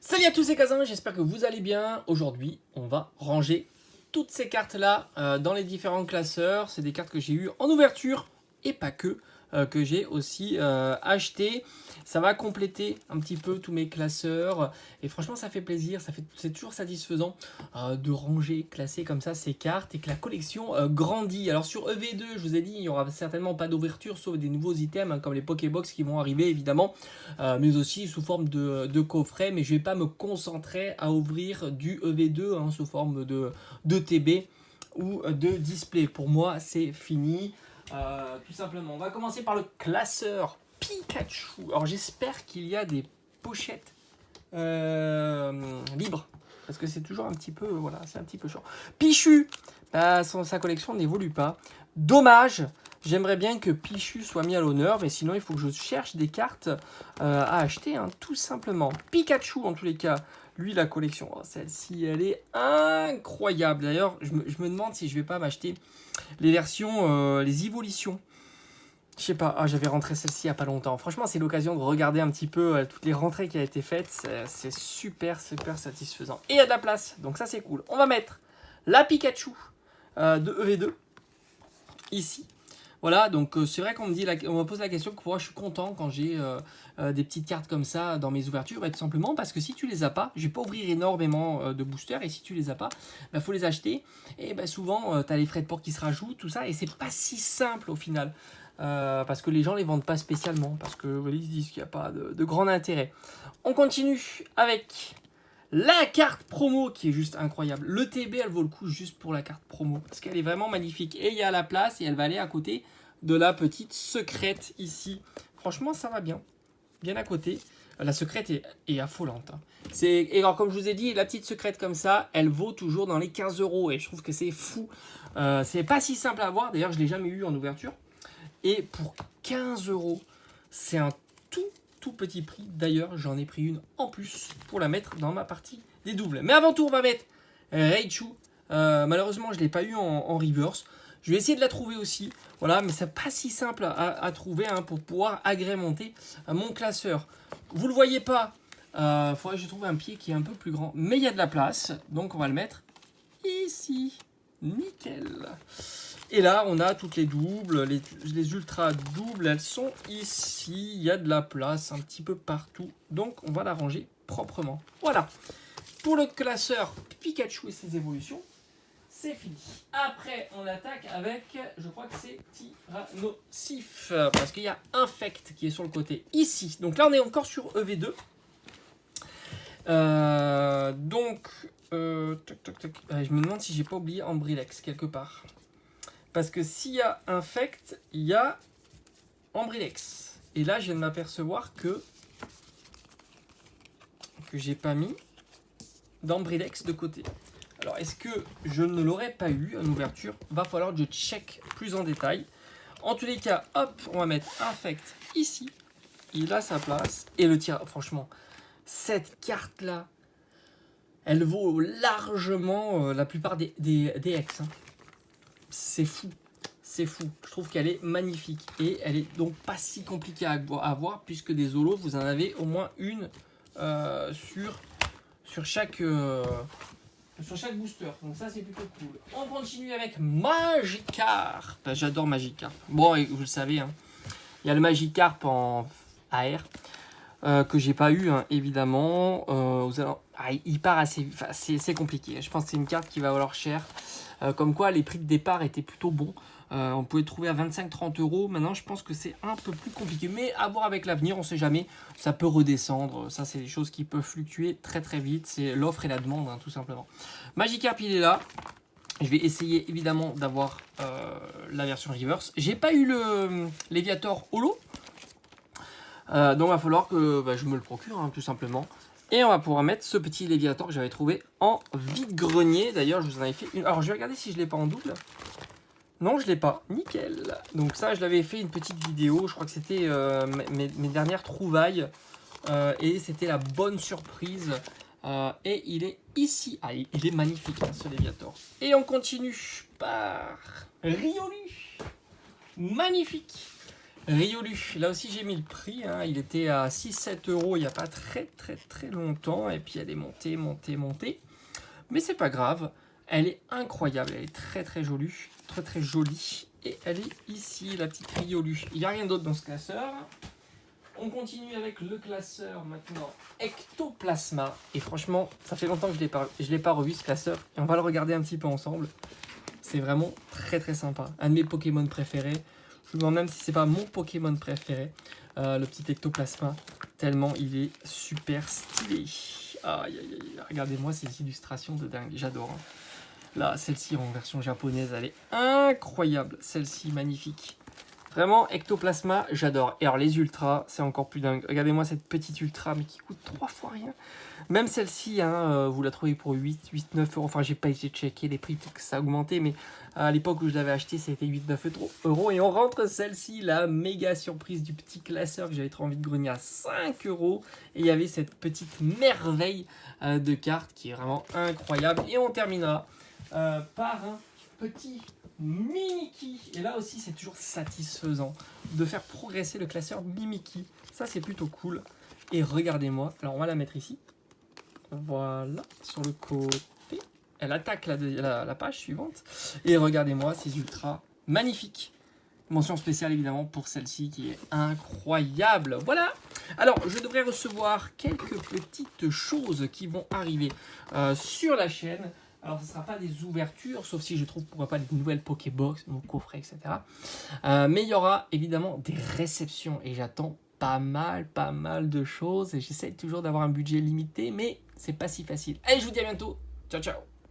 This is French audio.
Salut à tous, c'est Kazan, j'espère que vous allez bien. Aujourd'hui, on va ranger toutes ces cartes-là dans les différents classeurs. C'est des cartes que j'ai eues en ouverture et pas que j'ai aussi acheté. Ça va compléter un petit peu tous mes classeurs. Et franchement, ça fait plaisir, c'est toujours satisfaisant de ranger, classer comme ça ces cartes et que la collection grandit. Alors sur EV2, je vous ai dit, il n'y aura certainement pas d'ouverture sauf des nouveaux items comme les Pokébox qui vont arriver évidemment. Mais aussi sous forme de coffret. Mais je ne vais pas me concentrer à ouvrir du EV2 sous forme de TB ou de display. Pour moi, c'est fini. Tout simplement. On va commencer par le classeur Pikachu. Alors j'espère qu'il y a des pochettes libres. Parce que c'est toujours un petit peu, voilà, c'est un petit peu chaud. Pichu, sa collection n'évolue pas. Dommage. J'aimerais bien que Pichu soit mis à l'honneur, mais sinon il faut que je cherche des cartes à acheter, tout simplement. Pikachu, en tous les cas, lui, la collection, celle-ci, elle est incroyable. D'ailleurs, je me demande si je vais pas m'acheter les versions, les évolutions. Je sais pas, j'avais rentré celle-ci il n'y a pas longtemps. Franchement, c'est l'occasion de regarder un petit peu toutes les rentrées qui ont été faites. C'est super, super satisfaisant. Et il y a de la place, donc ça c'est cool. On va mettre la Pikachu de EV2 ici. Voilà, donc c'est vrai qu'on me pose la question que pourquoi je suis content quand j'ai des petites cartes comme ça dans mes ouvertures, et tout simplement parce que si tu les as pas, je vais pas ouvrir énormément de boosters, et si tu les as pas, faut les acheter, et souvent tu as les frais de port qui se rajoutent, tout ça, et c'est pas si simple au final, parce que les gens les vendent pas spécialement, parce que ils se disent qu'il n'y a pas de grand intérêt. On continue avec la carte promo qui est juste incroyable. Le TB, elle vaut le coup juste pour la carte promo. Parce qu'elle est vraiment magnifique. Et il y a la place et elle va aller à côté de la petite secrète ici. Franchement, ça va bien. Bien à côté. La secrète est affolante. Et alors, comme je vous ai dit, la petite secrète comme ça, elle vaut toujours dans les 15 €. Et je trouve que c'est fou. C'est pas si simple à avoir. D'ailleurs, je ne l'ai jamais eu en ouverture. Et pour 15 €, c'est un tout petit prix. D'ailleurs, j'en ai pris une en plus pour la mettre dans ma partie des doubles. Mais avant tout, on va mettre Raichu. Malheureusement, je ne l'ai pas eu en reverse. Je vais essayer de la trouver aussi. Voilà, mais c'est pas si simple à trouver pour pouvoir agrémenter mon classeur. Vous le voyez pas. Faudrait que je trouve un pied qui est un peu plus grand. Mais il y a de la place. Donc, on va le mettre ici. Nickel. Et là, on a toutes les doubles, les ultra doubles, elles sont ici. Il y a de la place un petit peu partout. Donc, on va la ranger proprement. Voilà. Pour le classeur Pikachu et ses évolutions, c'est fini. Après, on attaque avec, je crois que c'est Tyrannosif. Parce qu'il y a Infect qui est sur le côté ici. Donc là, on est encore sur EV2. Je me demande si j'ai pas oublié Ambrilex quelque part. Parce que s'il y a Infect, il y a Ambrilex. Et là, je viens de m'apercevoir que j'ai pas mis d'Ambrilex de côté. Alors, est-ce que je ne l'aurais pas eu en ouverture? Va falloir que je check plus en détail. En tous les cas, hop, on va mettre Infect ici. Il a sa place. Et le tir, franchement, cette carte-là, elle vaut largement la plupart des ex. C'est fou. C'est fou. Je trouve qu'elle est magnifique. Et elle est donc pas si compliquée à avoir, puisque des holos, vous en avez au moins une sur chaque booster. Donc ça, c'est plutôt cool. On continue avec Magikarp. J'adore Magikarp. Bon, et vous le savez, il y a le Magikarp en AR. Que j'ai pas eu, évidemment. Il part assez... c'est compliqué. Je pense que c'est une carte qui va valoir cher. Comme quoi, les prix de départ étaient plutôt bons. On pouvait le trouver à 25-30 €. Maintenant, je pense que c'est un peu plus compliqué. Mais à voir avec l'avenir, on ne sait jamais. Ça peut redescendre. Ça, c'est des choses qui peuvent fluctuer très très vite. C'est l'offre et la demande, tout simplement. Magikarp, il est là. Je vais essayer, évidemment, d'avoir la version reverse. J'ai pas eu le Léviator Holo. Donc il va falloir que je me le procure, tout simplement. Et on va pouvoir mettre ce petit Léviator que j'avais trouvé en vide-grenier. D'ailleurs, je vous en avais fait une. Alors, je vais regarder si je ne l'ai pas en double. Non, je ne l'ai pas. Nickel. Donc ça, je l'avais fait une petite vidéo. Je crois que c'était mes dernières trouvailles. Et c'était la bonne surprise. Et il est ici. Il est magnifique, ce Léviator. Et on continue par Riolu. Magnifique. Riolu, là aussi j'ai mis le prix, hein. Il était à 6-7 euros il n'y a pas très longtemps, et puis elle est montée. Mais c'est pas grave, elle est incroyable, elle est très jolie, très jolie. Et elle est ici, la petite Riolu. Il n'y a rien d'autre dans ce classeur. On continue avec le classeur maintenant, Ectoplasma. Et franchement, ça fait longtemps que je l'ai pas revu ce classeur. Et on va le regarder un petit peu ensemble. C'est vraiment très sympa. Un de mes Pokémon préférés. Je me demande même si c'est pas mon Pokémon préféré. Le petit Ectoplasma. Tellement il est super stylé. Aïe. Regardez-moi ces illustrations de dingue. J'adore. Hein. Là, celle-ci en version japonaise, elle est incroyable. Celle-ci, magnifique. Vraiment, Ectoplasma, j'adore. Et alors, les ultras, c'est encore plus dingue. Regardez-moi cette petite ultra, mais qui coûte 3 fois rien. Même celle-ci, hein, vous la trouvez pour 9 euros. Enfin, j'ai pas été checker les prix, peut-être que ça a augmenté, mais à l'époque où je l'avais acheté, c'était 9 euros. Et on rentre celle-ci, la méga surprise du petit classeur que j'avais trop envie de grogner à 5 euros. Et il y avait cette petite merveille de carte qui est vraiment incroyable. Et on terminera par un petit Mimikyu. Et là aussi, c'est toujours satisfaisant de faire progresser le classeur Mimikyu. Ça, c'est plutôt cool. Et regardez-moi. Alors, on va la mettre ici. Voilà, sur le côté. Elle attaque la page suivante. Et regardez-moi ces ultras magnifiques. Mention spéciale, évidemment, pour celle-ci qui est incroyable. Voilà. Alors, je devrais recevoir quelques petites choses qui vont arriver sur la chaîne. Alors, ce ne sera pas des ouvertures, sauf si je trouve, pourquoi pas, des nouvelles Pokébox, mon coffret, etc. Mais il y aura évidemment des réceptions et j'attends pas mal de choses. Et j'essaie toujours d'avoir un budget limité, mais c'est pas si facile. Allez, je vous dis à bientôt. Ciao.